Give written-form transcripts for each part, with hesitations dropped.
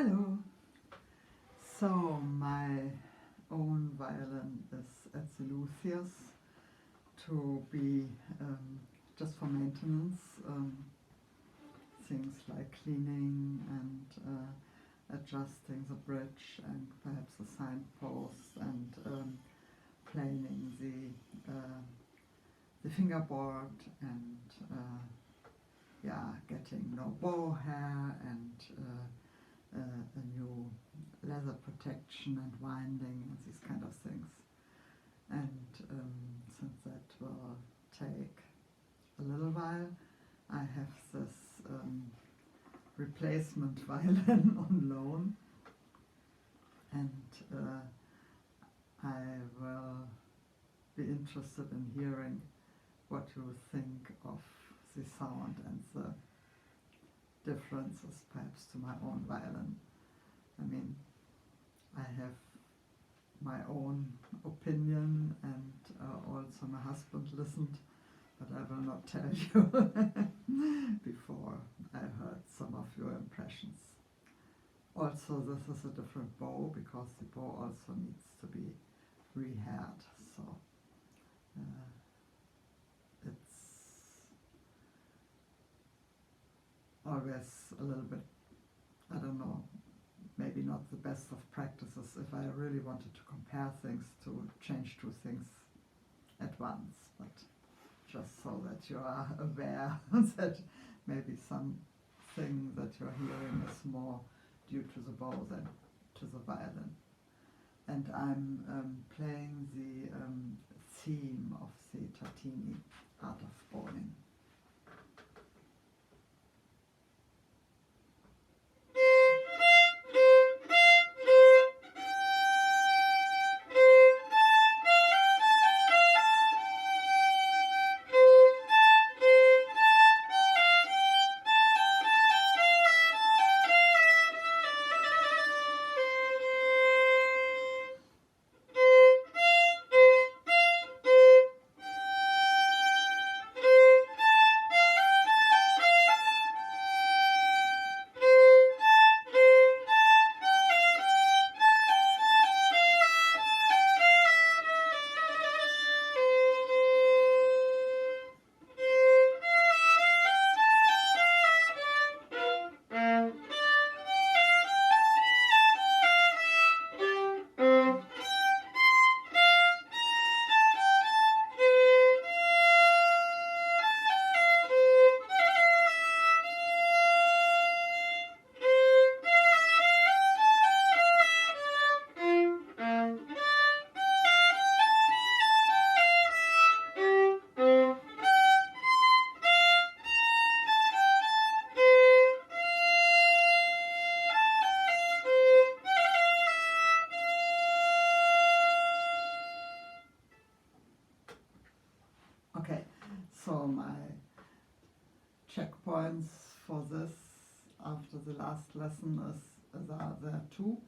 Hello. So my own violin is at the Lucius to be just for maintenance, things like cleaning and adjusting the bridge and perhaps the signposts and planing the fingerboard and getting no bow hair and a new leather protection and winding and these kind of things. And since that will take a little while, I have this replacement violin on loan, and I will be interested in hearing what you think of the sound and the differences perhaps to my own violin. I mean, I have my own opinion, and also my husband listened, but I will not tell you before I heard some of your impressions. Also, this is a different bow because the bow also needs to be rehaired, so it's always a little bit, I don't know, maybe not the best of practices if I really wanted to compare things to change two things at once, but just so that you are aware that maybe something that you're hearing is more due to the bow than to the violin. And I'm playing the theme of the Tartini Art of Bowing. Okay, so my checkpoints for this after the last lesson are there two.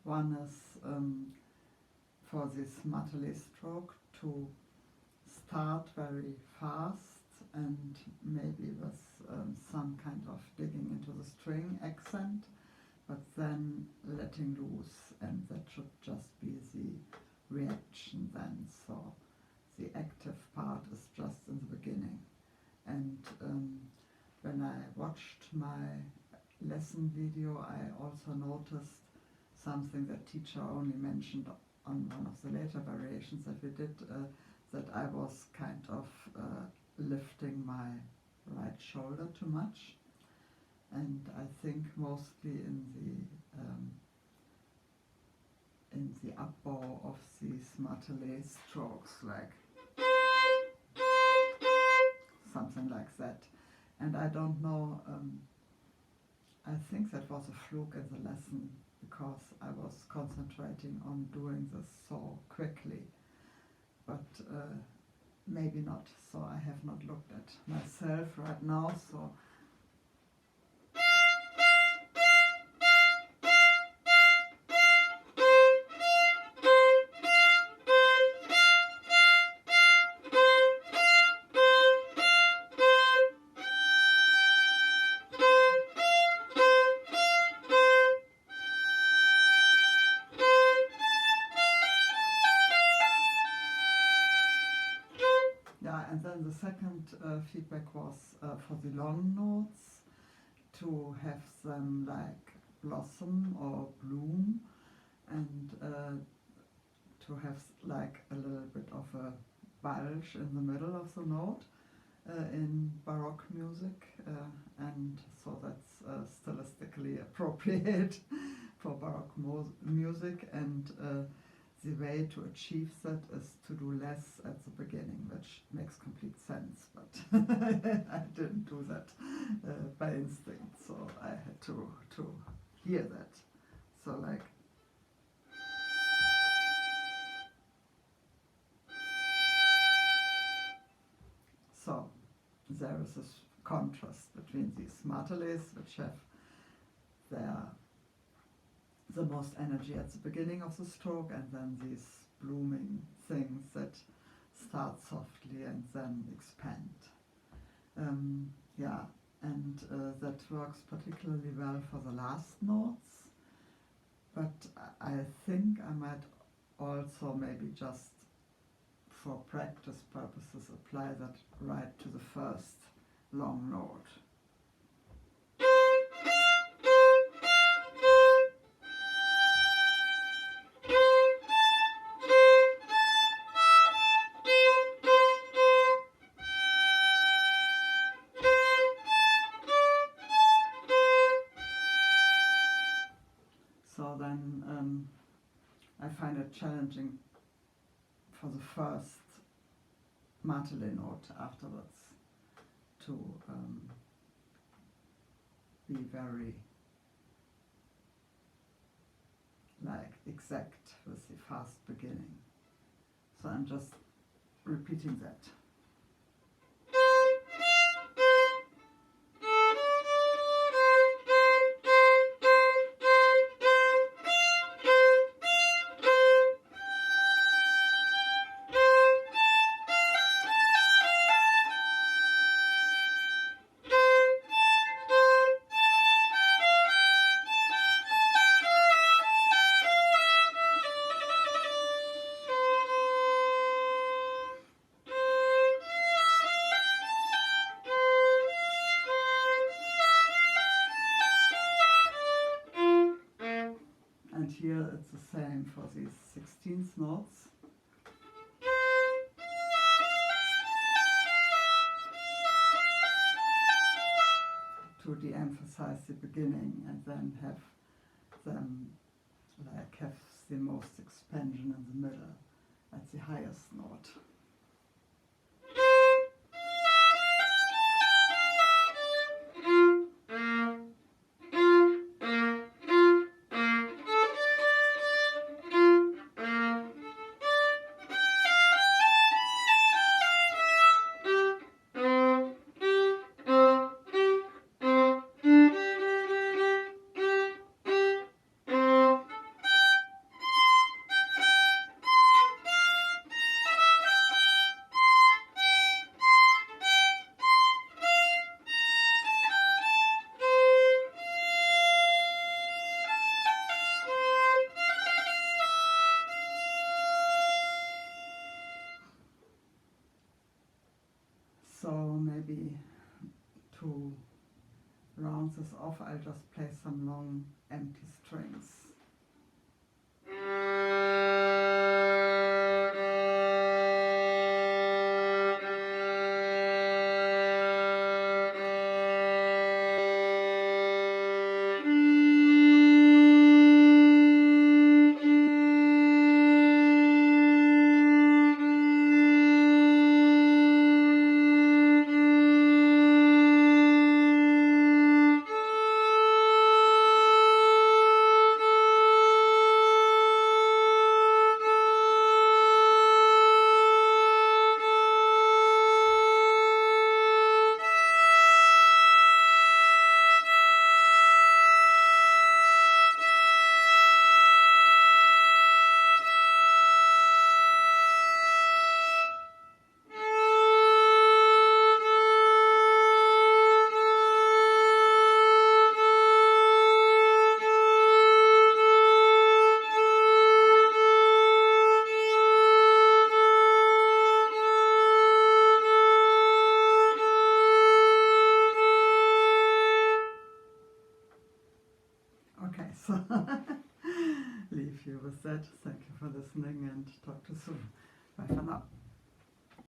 One is for this Martellet stroke to start very fast and maybe with some kind of digging into the string accent, but then letting loose, and that should just be the reaction then. So the active part is just in the beginning. And when I watched my lesson video, I also noticed something that teacher only mentioned on one of the later variations that we did, that I was kind of lifting my right shoulder too much. And I think mostly in the up bow of these Martellet strokes, like something like that. And I don't know, I think that was a fluke in the lesson because I was concentrating on doing this so quickly, but maybe not. So I have not looked at myself right now, so and then the second feedback was for the long notes, to have them like blossom or bloom, and to have like a little bit of a bulge in the middle of the note in Baroque music, and so that's stylistically appropriate for Baroque music, and the way to achieve that is to do less at the beginning, which makes complete sense, but I didn't do that by instinct, so I had to hear that. So like, so there is this contrast between these marteles, which have the most energy at the beginning of the stroke, and then these blooming things that start softly and then expand. Yeah, and that works particularly well for the last notes, but I think I might also maybe just for practice purposes apply that right to the first long note. So then I find it challenging for the first martele note afterwards to be very like exact with the fast beginning. So I'm just repeating that. And here it's the same for these 16th notes. To de-emphasize the beginning and then have them like have the most expansion in the middle at the highest note. So maybe to round this off, I'll just play some long empty strings. leave you with that. Thank you for listening and talk to you soon. Bye for now.